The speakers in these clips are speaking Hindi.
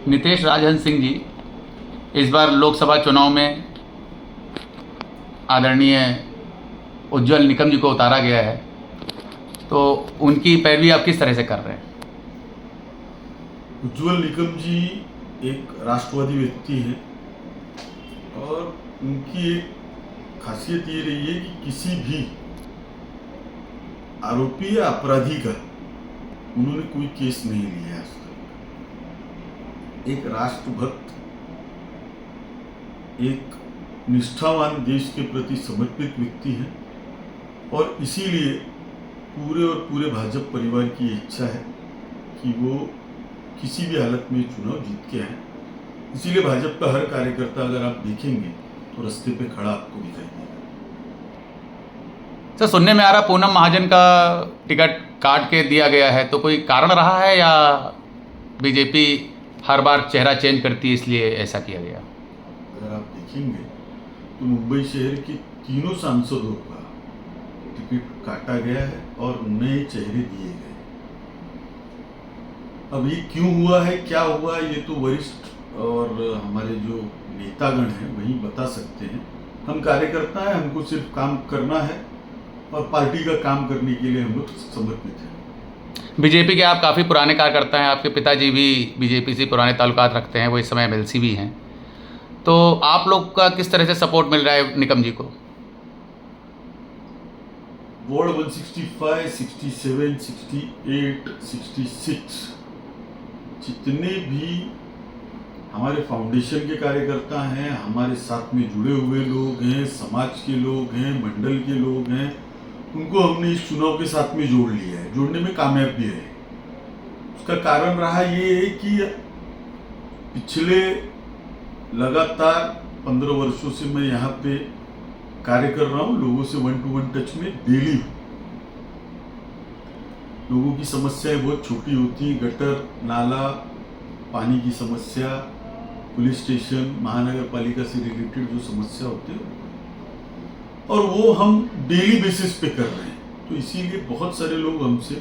नितेश राजहंस सिंह जी, इस बार लोकसभा चुनाव में आदरणीय उज्ज्वल निकम जी को उतारा गया है, तो उनकी पैरवी आप किस तरह से कर रहे हैं? उज्ज्वल निकम जी एक राष्ट्रवादी व्यक्ति हैं और उनकी एक खासियत ये रही है कि किसी भी आरोपी या अपराधी का उन्होंने कोई केस नहीं लिया आज तक। एक राष्ट्रभक्त, एक निष्ठावान, देश के प्रति समर्पित व्यक्ति हैं और इसीलिए पूरे और पूरे भाजपा परिवार की इच्छा है कि वो किसी भी हालत में चुनाव जीत के आए। इसीलिए भाजपा का हर कार्यकर्ता अगर आप देखेंगे तो रास्ते पे खड़ा आपको दिखाई देगा। सर, सुनने में आ रहा पूनम महाजन का टिकट काट के दिया गया है, तो कोई कारण रहा है या बीजेपी हर बार चेहरा चेंज करती है इसलिए ऐसा किया गया? अगर आप देखेंगे तो मुंबई शहर के तीनों सांसदों का टिकट काटा गया है और नए चेहरे दिए गए। अब ये क्यों हुआ है, क्या हुआ, ये तो वरिष्ठ और हमारे जो नेतागण हैं वही बता सकते हैं। हम कार्यकर्ता हैं, हमको सिर्फ काम करना है और पार्टी का काम करने के लिए हम लोग समर्पित हैं। बीजेपी के आप काफ़ी पुराने कार्यकर्ता हैं, आपके पिताजी भी बीजेपी से पुराने ताल्लुकात रखते हैं, वो इस समय एमएलसी भी हैं, तो आप लोग का किस तरह से सपोर्ट मिल रहा है निकम जी को? वार्ड 165, 67, 68, 66 जितने भी हमारे फाउंडेशन के कार्यकर्ता हैं, हमारे साथ में जुड़े हुए लोग हैं, समाज के लोग हैं, मंडल के लोग हैं, उनको हमने इस चुनाव के साथ में जोड़ लिया है, जोड़ने में कामयाब भी है। उसका कारण रहा ये है कि पिछले लगातार 15 वर्षों से मैं यहाँ पे कार्य कर रहा हूँ, लोगों से 1-to-1 टच में डेली। लोगों की समस्याएं बहुत छोटी होती हैं, गटर, नाला, पानी की समस्या, पुलिस स्टेशन, महानगर पालिका से रिलेटेड जो समस्या होती है, और वो हम डेली बेसिस पे कर रहे हैं। तो इसीलिए बहुत सारे लोग हमसे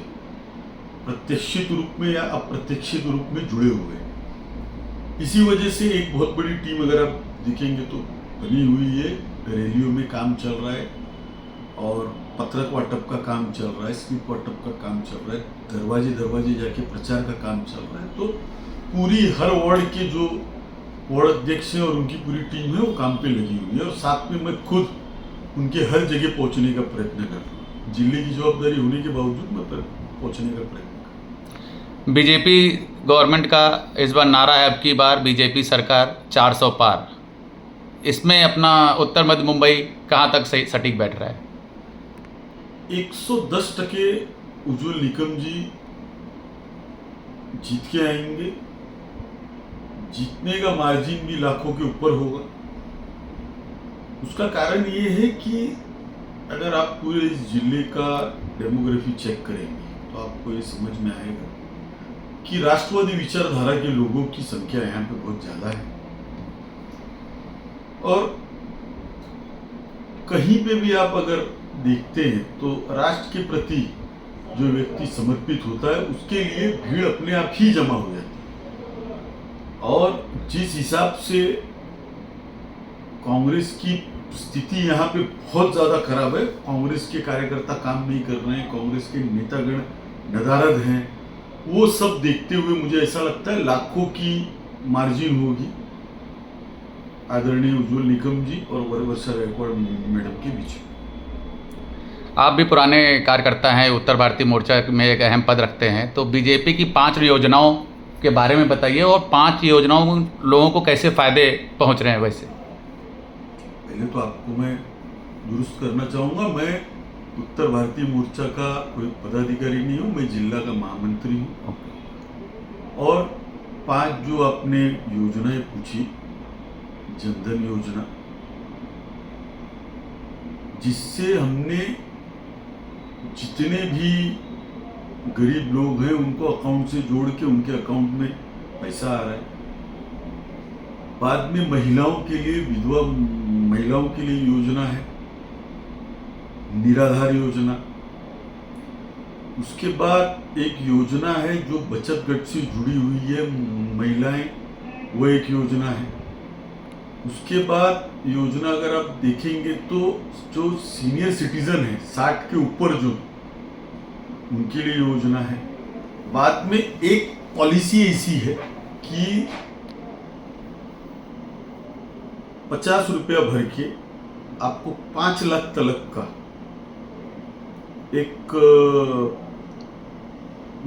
प्रत्यक्षित रूप में या अप्रत्यक्षित रूप में जुड़े हुए हैं। इसी वजह से एक बहुत बड़ी टीम अगर आप देखेंगे तो बनी हुई है, रैलियों में काम चल रहा है और पत्रक वाटप का काम चल रहा है, स्लिप वाटप का काम चल रहा है, दरवाजे दरवाजे जाके प्रचार का काम चल रहा है। तो पूरी हर वार्ड के जो वार्ड अध्यक्ष हैं और उनकी पूरी टीम है वो काम पे लगी हुई है और साथ में मैं खुद उनके हर जगह पहुंचने का प्रयत्न कर रहा हूँ। जिले की जवाबदारी होने के बावजूद मैं पहुंचने का प्रयत्न कर रहा हूँ। बीजेपी गवर्नमेंट का इस बार नारा है, अब की बार बीजेपी सरकार 400 पार। इसमें अपना उत्तर मध्य मुंबई कहाँ तक सही सटीक बैठ रहा है? 110% उज्ज्वल निकम जी जीत के आएंगे। जीतने का मार्जिन भी लाखों के ऊपर होगा। उसका कारण ये है कि अगर आप पूरे इस जिले का डेमोग्राफी चेक करेंगे तो आपको ये समझ में आएगा कि राष्ट्रवादी विचारधारा के लोगों की संख्या यहाँ पे बहुत ज्यादा है और कहीं पे भी आप अगर देखते हैं तो राष्ट्र के प्रति जो व्यक्ति समर्पित होता है उसके लिए भीड़ अपने आप ही जमा हो जाती है। और जिस हिसाब से कांग्रेस की स्थिति यहाँ पे बहुत ज्यादा खराब है, कांग्रेस के कार्यकर्ता काम नहीं कर रहे हैं, कांग्रेस के नेतागण नदारद हैं, वो सब देखते हुए मुझे ऐसा लगता है लाखों की मार्जिन होगी आदरणीय उज्ज्वल निकम जी और वर्षा गायकवाड़ मैडम के बीच। आप भी पुराने कार्यकर्ता हैं, उत्तर भारतीय मोर्चा में एक अहम पद रखते हैं, तो बीजेपी की 5 योजनाओं के बारे में बताइए और 5 योजनाओं लोगों को कैसे फ़ायदे पहुंच रहे हैं? वैसे पहले तो आपको मैं दुरुस्त करना चाहूँगा, मैं उत्तर भारतीय मोर्चा का कोई पदाधिकारी नहीं हूँ, मैं जिला का महामंत्री हूँ। और 5 जो आपने योजनाएं पूछी, जनधन योजना, जिससे हमने जितने भी गरीब लोग हैं उनको अकाउंट से जोड़ के उनके अकाउंट में पैसा आ रहा है। बाद में महिलाओं के लिए, विधवा महिलाओं के लिए योजना है, निराधार योजना। उसके बाद एक योजना है जो बचत गट से जुड़ी हुई है, महिलाएं वो एक योजना है। उसके बाद योजना अगर आप देखेंगे तो जो सीनियर सिटीजन है 60 के ऊपर जो, उनके लिए योजना है। बाद में एक पॉलिसी ऐसी है कि 50 रुपया भर के आपको 5 लाख तक का एक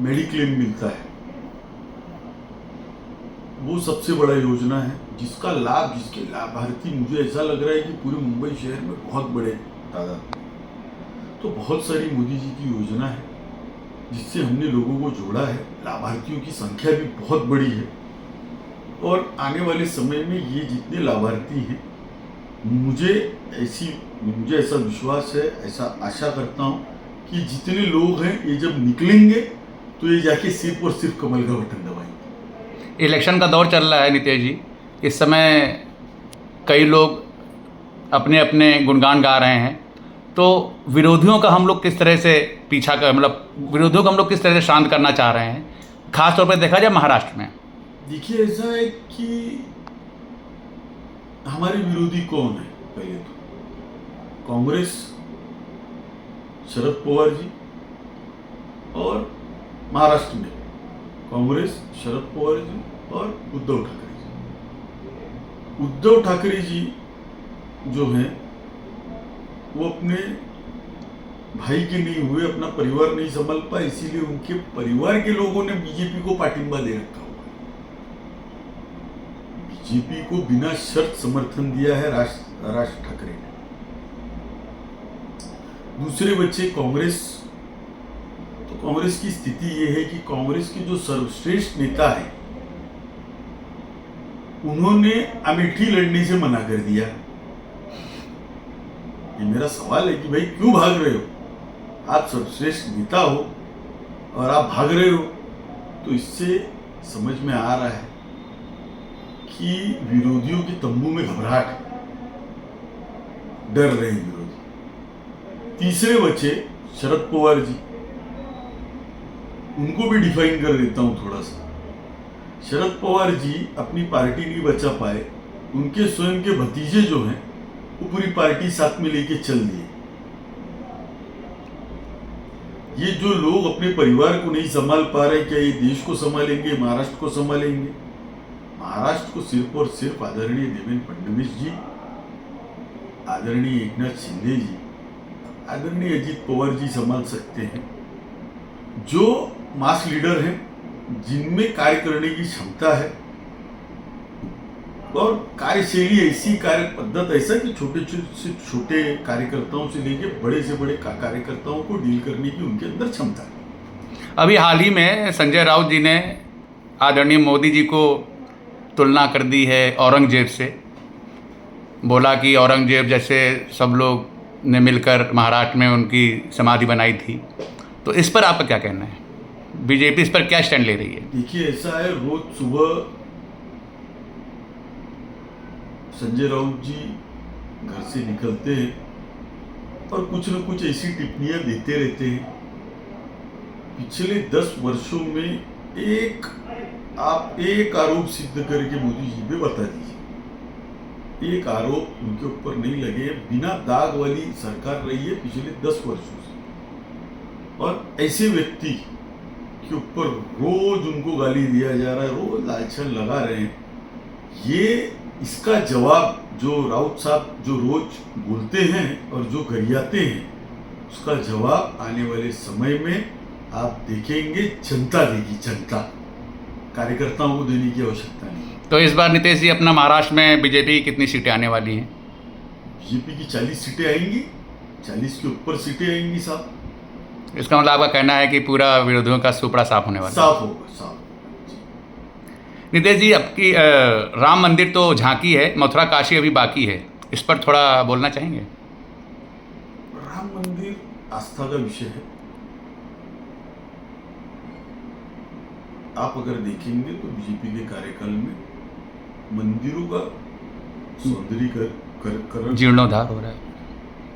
मेडिक्लेम मिलता है। वो सबसे बड़ा योजना है जिसका लाभ, जिसके लाभार्थी मुझे ऐसा लग रहा है कि पूरे मुंबई शहर में बहुत बड़े तादाद में। तो बहुत सारी मोदी जी की योजना है जिससे हमने लोगों को जोड़ा है। लाभार्थियों की संख्या भी बहुत बड़ी है और आने वाले समय में ये जितने लाभार्थी हैं, मुझे ऐसा विश्वास है, ऐसा आशा करता हूँ कि जितने लोग हैं ये जब निकलेंगे तो ये जाके सिर्फ और सिर्फ कमल का बटन दबाएंगे। इलेक्शन का दौर चल रहा है नितेश जी, इस समय कई लोग अपने अपने गुणगान गा रहे हैं, तो विरोधियों का हम लोग किस तरह से पीछा कर, मतलब विरोधियों को हम लोग किस तरह से शांत करना चाह रहे हैं, खास तौर पर देखा जाए महाराष्ट्र में? देखिए, ऐसा है कि हमारे विरोधी कौन है? पहले तो कांग्रेस, शरद पवार जी, और महाराष्ट्र में कांग्रेस, शरद पवार जी और उद्धव ठाकरे जी। उद्धव ठाकरे जी जो हैं वो अपने भाई के नहीं हुए, अपना परिवार नहीं संभाल पाए, इसीलिए उनके परिवार के लोगों ने बीजेपी को पाठिंबा दे रखा हुआ है। बीजेपी को बिना शर्त समर्थन दिया है राज ठाकरे ने। दूसरे बच्चे कांग्रेस, तो कांग्रेस की स्थिति यह है कि कांग्रेस के जो सर्वश्रेष्ठ नेता है उन्होंने अमेठी लड़ने से मना कर दिया। ये मेरा सवाल है कि भाई क्यों भाग रहे हो? आप सर्वश्रेष्ठ नेता हो और आप भाग रहे हो, तो इससे समझ में आ रहा है कि विरोधियों के तंबू में घबराहट है, डर रहे हैं विरोधी। तीसरे बचे शरद पवार जी, उनको भी डिफाइन कर देता हूं थोड़ा सा। शरद पवार जी अपनी पार्टी नहीं बचा पाए, उनके स्वयं के भतीजे जो हैं वो पूरी पार्टी साथ में लेके चल दिए। ये जो लोग अपने परिवार को नहीं संभाल पा रहे, क्या ये देश को संभालेंगे, महाराष्ट्र को संभालेंगे? महाराष्ट्र को सिर्फ और सिर्फ आदरणीय देवेंद्र फडणवीस जी, आदरणीय एकनाथ शिंदे जी, आदरणीय अजित पवार जी संभाल सकते हैं, जो मास लीडर हैं, जिनमें कार्य करने की क्षमता है और कार्यशैली ऐसी, कार्य पद्धत ऐसा कि छोटे से छोटे कार्यकर्ताओं से लेके बड़े से बड़े कार्यकर्ताओं को डील करने की उनके अंदर क्षमता है। अभी हाल ही में संजय राउत जी ने आदरणीय मोदी जी को तुलना कर दी है औरंगजेब से। बोला कि औरंगजेब जैसे सब लोग ने मिलकर महाराष्ट्र में उनकी समाधि बनाई थी। तो इस पर आपका क्या कहना है? बीजेपी इस पर क्या स्टैंड ले रही है? देखिए, ऐसा है, रोज सुबह संजय राउत जी घर से निकलते हैं और कुछ न कुछ ऐसी टिप्पणियां देते रहते हैं। पिछले 10 वर्षों में आप एक आरोप सिद्ध करके मोदी जी पे बता दीजिए। एक आरोप उनके ऊपर नहीं लगे, बिना दाग वाली सरकार रही है पिछले 10 वर्षों से, और ऐसे व्यक्ति के ऊपर रोज उनको गाली दिया जा रहा है, रोज लांछन लगा रहे हैं। ये इसका जवाब जो राउत साहब जो रोज बोलते हैं और जो गरियाते हैं, उसका जवाब आने वाले समय में आप देखेंगे, जनता देगी। जनता, कार्यकर्ताओं को देने की आवश्यकता नहीं। तो इस बार नितेश जी अपना महाराष्ट्र में बीजेपी की कितनी सीटें आने वाली हैं? बीजेपी की 40 सीटें आएंगी, 40 के ऊपर सीटें आएंगी साहब। इसका मतलब आपका कहना है कि पूरा विरोधियों का सुपड़ा साफ होने वाला है? साफ होगा, साफ। नितेश जी, आपकी राम मंदिर तो झांकी है, मथुरा काशी अभी बाकी है, इस पर थोड़ा बोलना चाहेंगे? राम मंदिर आस्था का विषय है। आप अगर देखेंगे तो बीजेपी के कार्यकाल में मंदिरों का सौंदर्यीकरण, जीर्णोद्धार हो रहा है,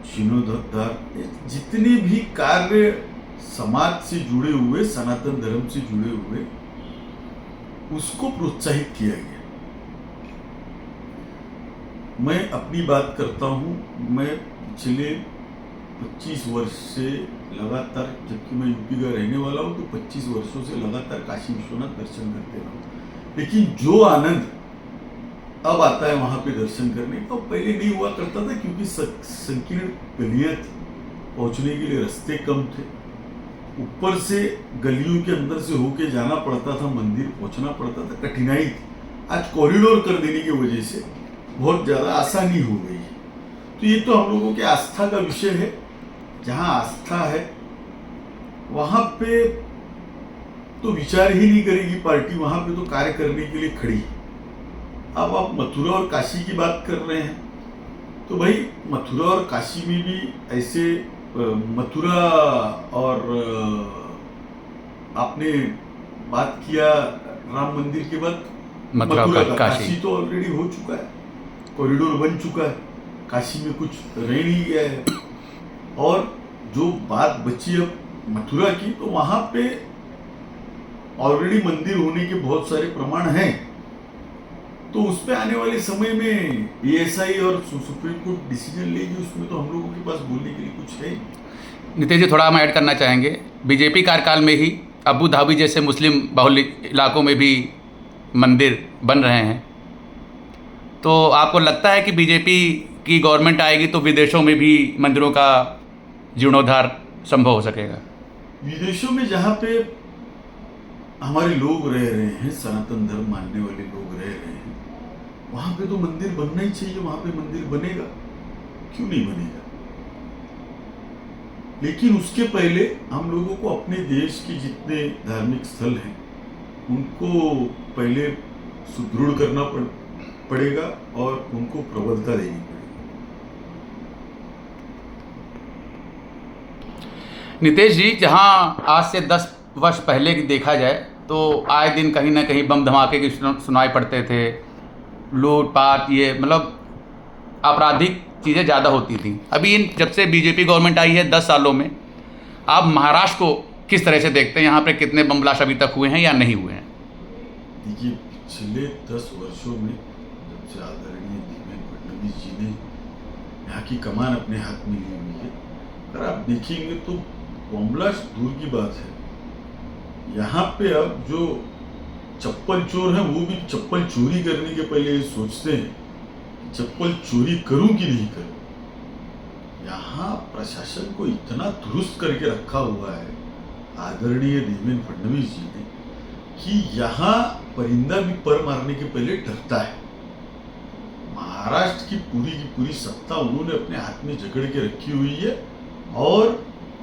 जीर्णोद्धार, जितने भी कार्य समाज से जुड़े हुए, सनातन धर्म से जुड़े हुए, उसको प्रोत्साहित किया गया। मैं अपनी बात करता हूँ। मैं पिछले 25 वर्ष से लगातार, जबकि मैं यूपी का रहने वाला हूँ, तो 25 वर्षों से लगातार काशी विश्वनाथ दर्शन करते रहा हूँ। लेकिन जो आनंद अब आता है वहाँ पे दर्शन करने का, पहले नहीं हुआ करता था, क्योंकि संकीर्ण गलियाँ थी, पहुँचने के लिए रास्ते कम थे, ऊपर से गलियों के अंदर से होके जाना पड़ता था, मंदिर पहुँचना पड़ता था, कठिनाई थी। आज कॉरिडोर कर देने की वजह से बहुत ज़्यादा आसानी हो गई है। तो ये तो हम लोगों के आस्था का विषय है। जहाँ आस्था है वहाँ पे तो विचार ही नहीं करेगी पार्टी, वहाँ पे तो कार्य करने के लिए खड़ी है। अब आप मथुरा और काशी की बात कर रहे हैं, तो भाई मथुरा और काशी में भी ऐसे मथुरा और आपने बात किया राम मंदिर के बाद मथुरा मथुरा का का, काशी तो ऑलरेडी हो चुका है, कॉरिडोर बन चुका है, काशी में कुछ रह नहीं गया है। और जो बात बची अब मथुरा की, तो वहाँ पे ऑलरेडी मंदिर होने के बहुत सारे प्रमाण हैं। तो उस पे आने वाले समय में एएसआई और सुप्रीम कोर्ट डिसीजन लेगी, उसमें तो हम लोगों के पास बोलने के लिए कुछ है। नितेश जी, थोड़ा हम ऐड करना चाहेंगे, बीजेपी कार्यकाल में ही अबू धाबी जैसे मुस्लिम बहुल इलाकों में भी मंदिर बन रहे हैं। तो आपको लगता है कि बीजेपी की गवर्नमेंट आएगी तो विदेशों में भी मंदिरों का जीर्णोद्धार संभव हो सकेगा? विदेशों में जहाँ पे हमारे लोग रह रहे हैं, सनातन धर्म मानने वाले लोग रह रहे हैं, वहाँ पे तो मंदिर बनना ही चाहिए, वहाँ पे मंदिर बनेगा, क्यों नहीं बनेगा। लेकिन उसके पहले हम लोगों को अपने देश के जितने धार्मिक स्थल हैं उनको पहले सुदृढ़ करना पड़ेगा और उनको प्रबलता देनी पड़ेगी। नितेश जी, जहां आज से 10 वर्ष पहले की देखा जाए तो आए दिन कहीं ना कहीं बम धमाके की सुनाई पड़ते थे, लूटपाट, ये मतलब आपराधिक चीज़ें ज़्यादा होती थी। अभी जब से बीजेपी गवर्नमेंट आई है 10 सालों में, आप महाराष्ट्र को किस तरह से देखते हैं? यहाँ पे कितने बम ब्लास्ट अभी तक हुए हैं या नहीं हुए हैं? देखिए, पिछले 10 वर्षों में जब से आदरणीय देवेंद्र फडणवीस जी ने यहाँ की कमान अपने हाथ में ली हुई है, अगर आप देखेंगे तो बम ब्लास्ट दूर की बात है, यहाँ पे अब जो चप्पल चोर हैं वो भी चप्पल चोरी करने के पहले ये सोचते हैं कि चप्पल चोरी करूं कि नहीं करूं। यहाँ प्रशासन को इतना दुरुस्त करके रखा हुआ है आदरणीय देवेंद्र फडणवीस जी ने कि यहाँ परिंदा भी पर मारने के पहले डरता है। महाराष्ट्र की पूरी सत्ता उन्होंने अपने हाथ में जकड़ के रखी हुई है और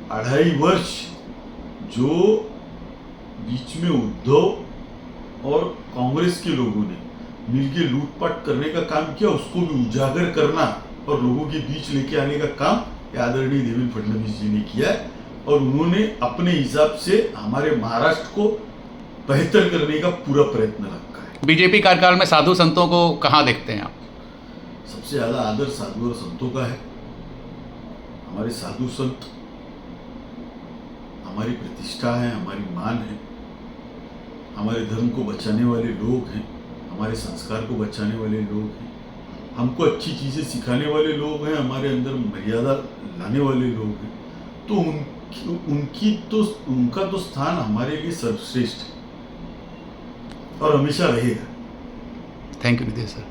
2.5 वर्ष जो बीच में उद्धव और कांग्रेस के लोगों ने मिलकर लूटपाट करने का काम किया, उसको भी उजागर करना और लोगों के बीच लेके आने का काम आदरणीय देवेंद्र फडणवीस जी ने किया है। और उन्होंने अपने हिसाब से हमारे महाराष्ट्र को बेहतर करने का पूरा प्रयत्न रखा है। बीजेपी कार्यकाल में साधु संतों को कहाँ देखते हैं आप? सबसे ज्यादा आदर साधु और संतों का है। हमारे साधु संत हमारी प्रतिष्ठा है, हमारी मान है, हमारे धर्म को बचाने वाले लोग हैं, हमारे संस्कार को बचाने वाले लोग हैं, हमको अच्छी चीज़ें सिखाने वाले लोग हैं, हमारे अंदर मर्यादा लाने वाले लोग हैं। तो उनका तो स्थान हमारे लिए सर्वश्रेष्ठ है और हमेशा रहेगा। Thank you Nitesh sir.